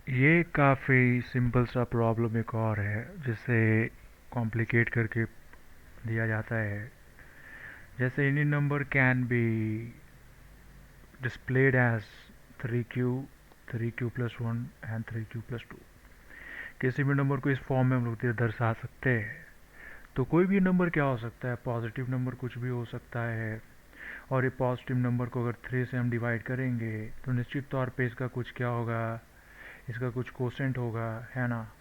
ये काफ़ी सिंपल सा प्रॉब्लम एक और है जिसे कॉम्प्लिकेट करके दिया जाता है। जैसे any number can be displayed as 3q 3q plus 1 and 3q plus 2। किसी भी नंबर को इस फॉर्म में हम लोग दर्शा सकते हैं। तो कोई भी नंबर क्या हो सकता है, पॉजिटिव नंबर कुछ भी हो सकता है। और ये पॉजिटिव नंबर को अगर 3 से हम डिवाइड करेंगे तो निश्चित तौर पे इसका कुछ क्या होगा, इसका कुछ कोसेंट होगा, है ना।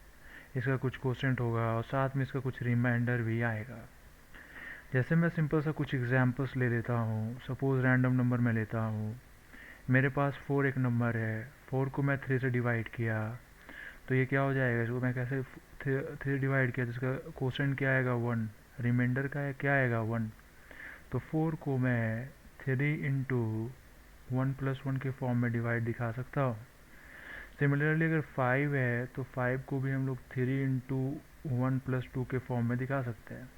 इसका कुछ कोसेंट होगा और साथ में इसका कुछ रिमाइंडर भी आएगा। जैसे मैं सिंपल सा कुछ एग्जांपल्स ले लेता हूँ। सपोज़ रैंडम नंबर मैं लेता हूँ। मेरे पास 4 एक नंबर है। 4 को मैं 3 से डिवाइड किया तो ये क्या हो जाएगा, इसको मैं कैसे 3 डिवाइड किया तो इसका कोसेंट क्या आएगा, 1। रिमाइंडर का है क्या आएगा, 1। तो 4 को मैं 3 इंटू 1+1 के फॉर्म में डिवाइड दिखा सकता हूँ। सिमिलरली अगर 5 है तो 5 को भी हम लोग 3 इंटू 1+2 के फॉर्म में दिखा सकते हैं।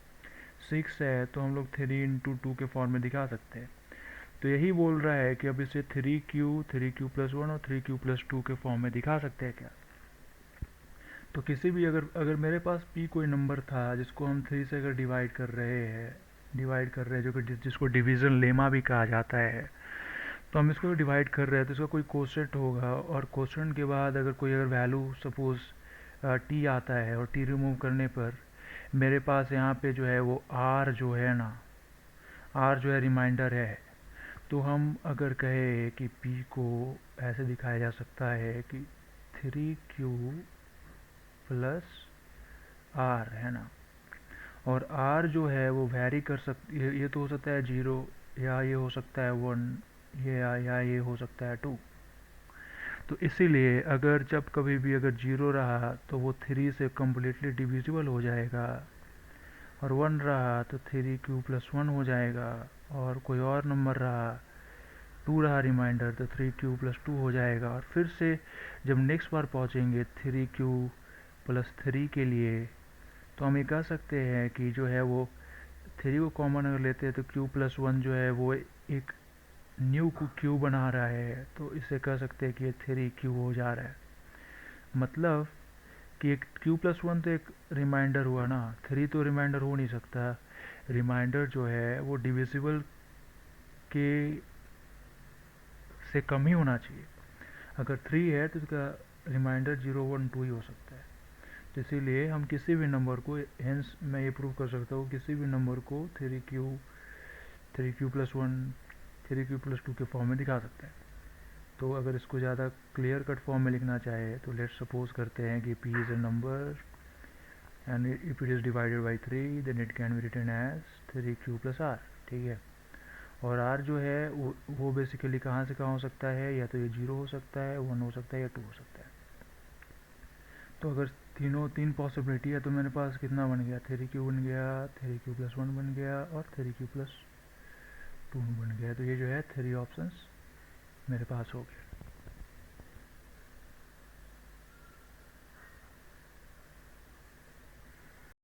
6 है तो हम लोग 3 इंटू 2 के फॉर्म में दिखा सकते हैं। तो यही बोल रहा है कि अब इसे 3q+1 और 3q+2 के फॉर्म में दिखा सकते हैं क्या। तो किसी भी अगर अगर मेरे पास p कोई नंबर था जिसको हम 3 से अगर डिवाइड कर रहे हैं जो कि जिसको डिवीज़न लेमा भी कहा जाता है। तो हम इसको डिवाइड कर रहे हैं तो इसका कोई कोशेंट होगा और कोशेंट के बाद अगर कोई अगर वैल्यू सपोज़ टी आता है और टी रिमूव करने पर मेरे पास यहाँ पे जो है वो आर जो है ना, आर जो है रिमाइंडर है। तो हम अगर कहे कि पी को ऐसे दिखाया जा सकता है कि 3q प्लस आर, है ना। और आर जो है वो वैरी कर ये तो हो सकता है 0, या ये हो सकता है 1, या ये हो सकता है 2। तो इसीलिए अगर जब कभी भी अगर 0 रहा तो वो 3 से कम्प्लीटली डिविजिबल हो जाएगा, और 1 रहा तो 3q+1 हो जाएगा, और कोई और नंबर रहा 2 रहा रिमाइंडर तो 3q+2 हो जाएगा। और फिर से जब नेक्स्ट बार पहुंचेंगे 3q+3 के लिए तो हम ये कह सकते हैं कि जो है वो 3 को कॉमन अगर लेते हैं तो q+1 जो है वो एक न्यू क्यू बना रहा है। तो इसे कह सकते हैं कि ये 3q हो जा रहा है। मतलब कि एक q+1 तो एक रिमाइंडर हुआ ना, 3 तो रिमाइंडर हो नहीं सकता। रिमाइंडर जो है वो डिविजिबल के से कम ही होना चाहिए। अगर 3 है तो इसका रिमाइंडर 0 1 2 ही हो सकता है। तो इसीलिए हम किसी भी नंबर को, हेंस मैं ये प्रूव कर सकता हूँ किसी भी नंबर को 3q+1 3q+2 के फॉर्म में दिखा सकते हैं। तो अगर इसको ज़्यादा क्लियर कट फॉर्म में लिखना चाहे तो लेट्स सपोज करते हैं कि p is a number and if it is divided by 3 then it can be written as 3q+r। ठीक है। और r जो है वो बेसिकली कहाँ से कहाँ हो सकता है, या तो ये 0 हो सकता है, 1 हो सकता है, या 2 हो सकता है। तो अगर तीन पॉसिबिलिटी है तो मेरे पास कितना बन गया, 3q बन गया, 3q+1 बन गया और 3q+2 बन गया। तो ये जो है 3 ऑप्शंस मेरे पास हो गए।